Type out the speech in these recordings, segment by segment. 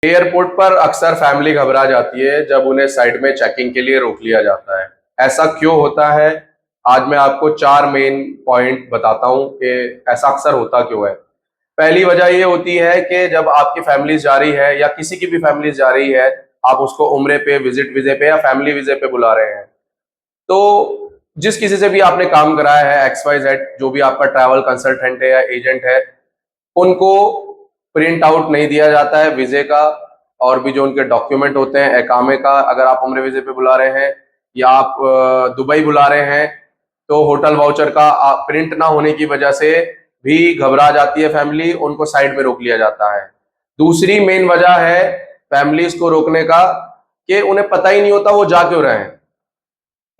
Airport पर अक्सर family घबरा जाती है जब उन्हें साइड में चेकिंग के लिए रोक लिया जाता है। ऐसा क्यों होता है? आज मैं आपको 4 मेन पॉइंट बताता हूं कि ऐसा अक्सर होता क्यों है। पहली वजह ये होती है कि जब आपकी फैमिली जा रही है या किसी की भी फैमिली जा रही है, आप उसको उम्रे पे, विजिट वीज़े पे या फैमिली वीज़े पे बुला रहे हैं। तो जिस किसी से भी आपने काम कराया है, एक्स वाई जेड, जो भी आपका ट्रैवल कंसल्टेंट है या एजेंट है, उनको प्रिंट आउट नहीं दिया जाता है वीजे का, और भी जो उनके डॉक्यूमेंट होते हैं एकामे का। अगर आप उम्र वीजे पे बुला रहे हैं या आप दुबई बुला रहे हैं, तो होटल वाउचर का प्रिंट ना होने की वजह से भी घबरा जाती है फैमिली, उनको साइड में रोक लिया जाता है। दूसरी मेन वजह है फैमिलीज को रोकने का कि उन्हें पता ही नहीं होता वो जा क्यों रहे हैं।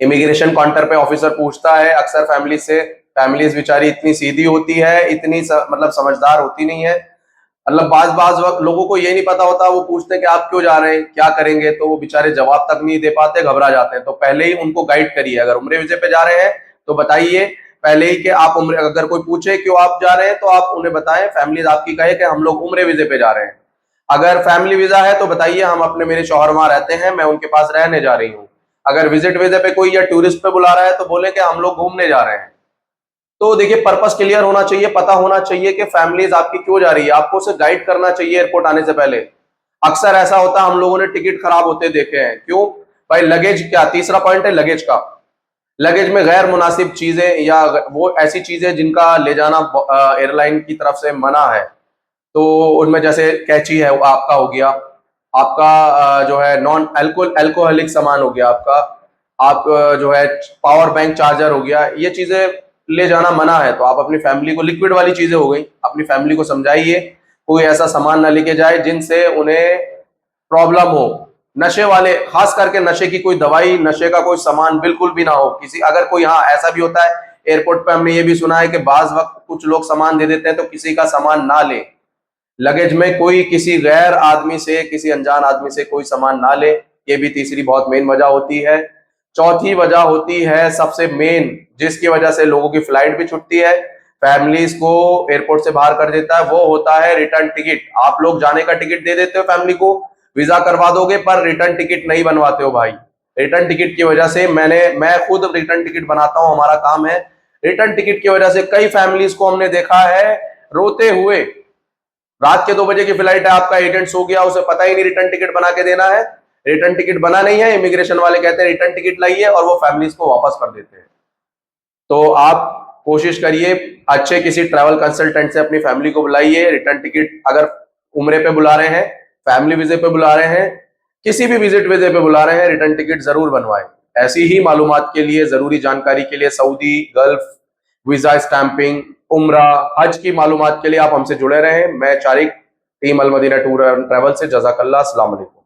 इमिग्रेशन काउंटर पे ऑफिसर पूछता है अक्सर फैमिली से, फैमिलीज बेचारी इतनी सीधी होती है, इतनी मतलब समझदार होती नहीं है। मतलब बाज बाज वक्त लोगों को ये नहीं पता होता, वो पूछते हैं कि आप क्यों जा रहे हैं, क्या करेंगे, तो वो बेचारे जवाब तक नहीं दे पाते, घबरा जाते हैं। तो पहले ही उनको गाइड करिए। अगर उम्रे वीजे पे जा रहे हैं तो बताइए पहले ही कि आप उम्र, अगर कोई पूछे क्यों आप जा रहे हैं तो आप उन्हें बताएं, फैमिली आपकी कहे कि हम लोग उम्रे वीजे पे जा रहे हैं। अगर फैमिली वीजा है तो बताइए हम अपने, मेरे शौहर वहां रहते हैं, मैं उनके पास रहने जा रही हूँ। अगर विजिट वीजे पे कोई या टूरिस्ट पे बुला रहा है तो बोले कि हम लोग घूमने जा रहे हैं। तो देखिए, पर्पस क्लियर होना चाहिए, पता होना चाहिए कि फैमिलीज आपकी क्यों जा रही है। आपको उसे गाइड करना चाहिए एयरपोर्ट आने से पहले। अक्सर ऐसा होता है, हम लोगों ने टिकट खराब होते देखे हैं। क्यों भाई? लगेज, क्या तीसरा पॉइंट है लगेज का। लगेज में गैर मुनासिब चीजें या वो ऐसी चीजें जिनका ले जाना एयरलाइन की तरफ से मना है, तो उनमें जैसे कैची है, वो आपका हो गया, आपका जो है नॉन अल्कोहलिक सामान हो गया आपका, आप जो है पावर बैंक चार्जर हो गया, ये चीजें ले जाना मना है। तो आप अपनी फैमिली को, लिक्विड वाली चीजें हो गई, अपनी फैमिली को समझाइए कोई ऐसा सामान ना लेके जाए जिनसे उन्हें प्रॉब्लम हो। नशे वाले, खास करके नशे की कोई दवाई, नशे का कोई सामान बिल्कुल भी ना हो किसी। अगर कोई, हाँ ऐसा भी होता है एयरपोर्ट पे, हमने ये भी सुना है कि बाज वक्त कुछ लोग सामान दे देते हैं, तो किसी का सामान ना ले। लगेज में कोई किसी गैर आदमी से, किसी अनजान आदमी से कोई सामान ना ले। ये भी तीसरी बहुत मेन वजह होती है। चौथी वजह होती है सबसे मेन, जिसकी वजह से लोगों की फ्लाइट भी छुटती है, फैमिलीज को एयरपोर्ट से बाहर कर देता है, वो होता है रिटर्न टिकट। आप लोग जाने का टिकट दे देते हो फैमिली को, वीजा करवा दोगे, पर रिटर्न टिकट नहीं बनवाते हो भाई। रिटर्न टिकट की वजह से मैं खुद रिटर्न टिकट बनाता हूं, हमारा काम है। रिटर्न टिकट की वजह से कई फैमिलीज को हमने देखा है रोते हुए। रात के 2 बजे की फ्लाइट है, आपका एजेंट सो गया, उसे पता ही नहीं रिटर्न टिकट बना के देना है, रिटर्न टिकट बना नहीं है, इमिग्रेशन वाले कहते हैं रिटर्न टिकट लाइए, और वो फैमिलीज को वापस कर देते हैं। तो आप कोशिश करिए, अच्छे किसी ट्रैवल कंसल्टेंट से अपनी फैमिली को बुलाइए। रिटर्न टिकट, अगर उम्रे पे बुला रहे हैं, फैमिली वीजे पे बुला रहे हैं, किसी भी विजिट वीजे पे बुला रहे हैं, रिटर्न टिकट जरूर बनवाएं। ऐसी ही मालूमात के लिए, जरूरी जानकारी के लिए, सऊदी, गल्फ, वीजा स्टैंपिंग, उम्रा, हज की मालूमात के लिए आप हमसे जुड़े रहें। मैं चारिक, team Al Madina tour and travel से। जज़ाकल्लाह, अस्सलाम वालेकुम।